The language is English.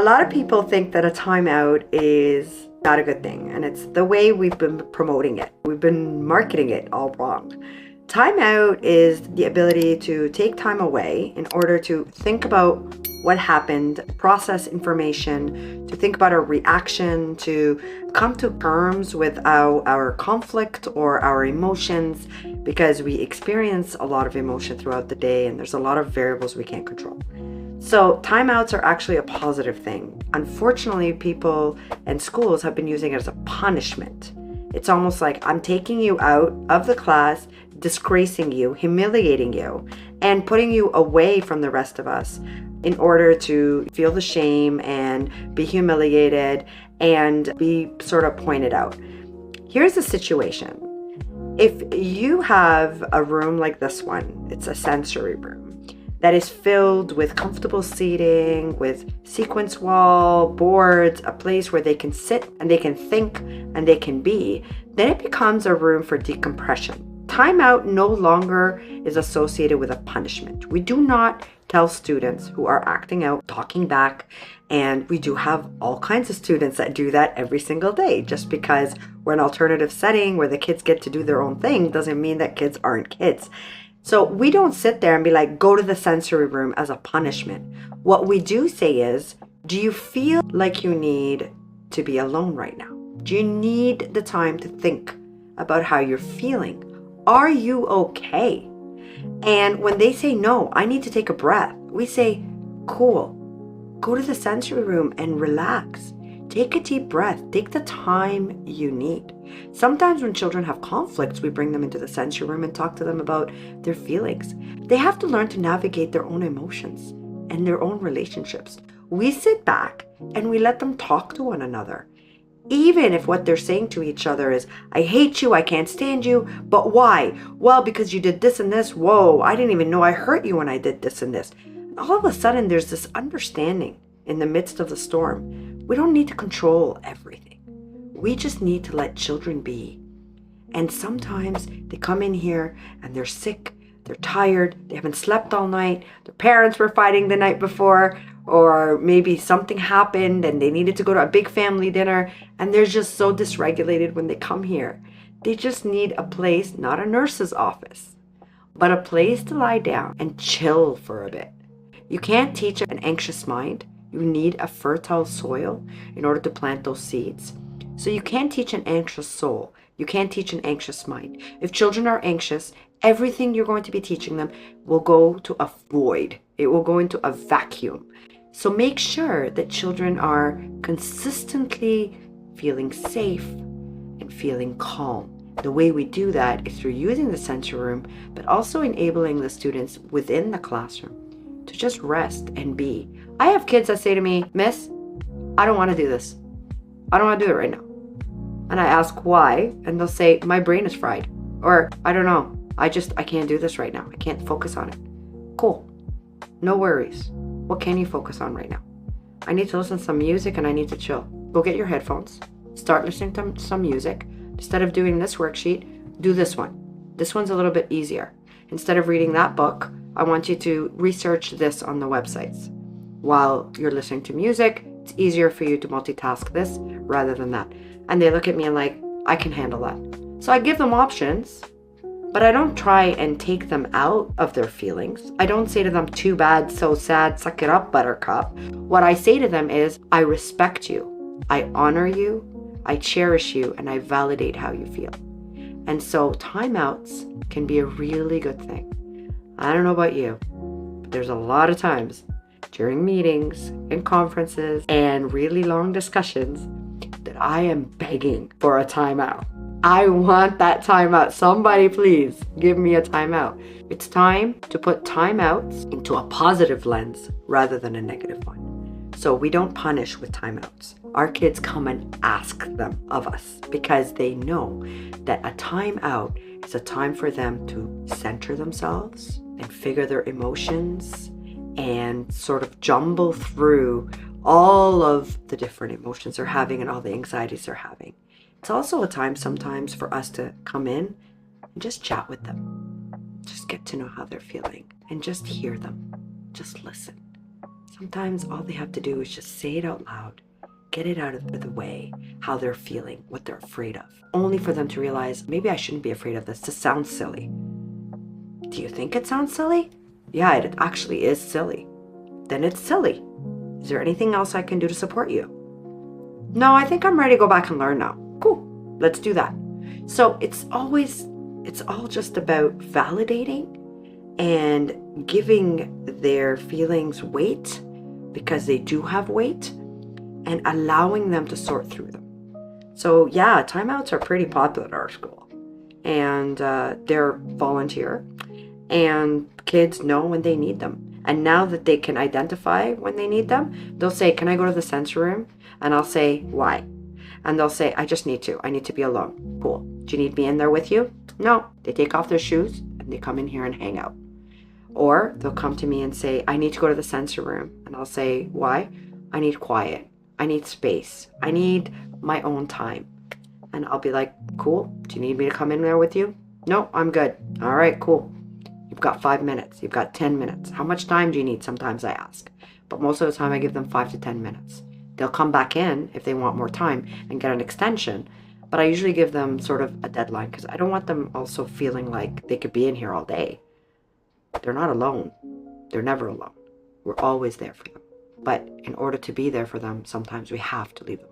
A lot of people think that a timeout is not a good thing, and it's the way we've been promoting it. We've been marketing it all wrong. Timeout is the ability to take time away in order to think about what happened, process information, to think about our reaction, to come to terms with our conflict or our emotions, because we experience a lot of emotion throughout the day and there's a lot of variables we can't control. So timeouts are actually a positive thing. Unfortunately, people and schools have been using it as a punishment. It's almost like I'm taking you out of the class, disgracing you, humiliating you, and putting you away from the rest of us in order to feel the shame and be humiliated and be sort of pointed out. Here's the situation. If you have a room like this one, it's a sensory room that is filled with comfortable seating, with sequence wall, boards, a place where they can sit and they can think and they can be, then it becomes a room for decompression. Timeout no longer is associated with a punishment. We do not tell students who are acting out, talking back, and we do have all kinds of students that do that every single day. Just because we're an alternative setting where the kids get to do their own thing doesn't mean that kids aren't kids. So we don't sit there and be like, go to the sensory room as a punishment. What we do say is, do you feel like you need to be alone right now? Do you need the time to think about how you're feeling? Are you okay? And when they say, no, I need to take a breath, we say, cool, go to the sensory room and relax. Take a deep breath. Take the time you need. Sometimes when children have conflicts, we bring them into the sensory room and talk to them about their feelings. They have to learn to navigate their own emotions and their own relationships. We sit back and we let them talk to one another. Even if what they're saying to each other is, I hate you, I can't stand you, but why? Well, because you did this and this. Whoa, I didn't even know I hurt you when I did this and this. And all of a sudden, there's this understanding in the midst of the storm. We don't need to control everything. We just need to let children be. And sometimes they come in here and they're sick, they're tired, they haven't slept all night, their parents were fighting the night before, or maybe something happened and they needed to go to a big family dinner, and they're just so dysregulated when they come here. They just need a place, not a nurse's office, but a place to lie down and chill for a bit. You can't teach an anxious mind. You need a fertile soil in order to plant those seeds. So you can't teach an anxious soul. You can't teach an anxious mind. If children are anxious, everything you're going to be teaching them will go to a void. It will go into a vacuum. So make sure that children are consistently feeling safe and feeling calm. The way we do that is through using the sensory room, but also enabling the students within the classroom to just rest and be. I have kids that say to me, Miss, I don't want to do this. I don't want to do it right now. And I ask why, and they'll say, my brain is fried. Or, I don't know, I can't do this right now. I can't focus on it. Cool. No worries. What can you focus on right now? I need to listen to some music and I need to chill. Go get your headphones. Start listening to some music. Instead of doing this worksheet, do this one. This one's a little bit easier. Instead of reading that book, I want you to research this on the websites. While you're listening to music, it's easier for you to multitask this rather than that. And they look at me and like, I can handle that. So I give them options, but I don't try and take them out of their feelings. I don't say to them, too bad, so sad, suck it up, buttercup. What I say to them is, I respect you, I honor you, I cherish you, and I validate how you feel. And so timeouts can be a really good thing. I don't know about you, but there's a lot of times during meetings and conferences and really long discussions that I am begging for a timeout. I want that timeout. Somebody please give me a timeout. It's time to put timeouts into a positive lens rather than a negative one. So we don't punish with timeouts. Our kids come and ask them of us because they know that a timeout is a time for them to center themselves and figure their emotions and sort of jumble through all of the different emotions they're having and all the anxieties they're having. It's also a time sometimes for us to come in and just chat with them. Just get to know how they're feeling and just hear them. Just listen. Sometimes all they have to do is just say it out loud, get it out of the way, how they're feeling, what they're afraid of, only for them to realize, maybe I shouldn't be afraid of this. This sounds silly. Do you think it sounds silly? Yeah, it actually is silly. Then it's silly. Is there anything else I can do to support you? No, I think I'm ready to go back and learn now. Cool, let's do that. So it's all just about validating and giving their feelings weight, because they do have weight, and allowing them to sort through them. So yeah, timeouts are pretty popular at our school, and they're volunteer, and kids know when they need them. And now that they can identify when they need them, they'll say, can I go to the sensory room? And I'll say, why? And they'll say, I just need to. I need to be alone. Cool. Do you need me in there with you? No. They take off their shoes and they come in here and hang out. Or they'll come to me and say, I need to go to the sensory room. And I'll say, why? I need quiet. I need space. I need my own time. And I'll be like, cool. Do you need me to come in there with you? No, I'm good. All right, cool. You've got 5 minutes. You've got 10 minutes. How much time do you need? Sometimes I ask. But most of the time I give them 5 to 10 minutes. They'll come back in if they want more time and get an extension. But I usually give them sort of a deadline, because I don't want them also feeling like they could be in here all day. They're not alone. They're never alone. We're always there for them. But in order to be there for them, sometimes we have to leave them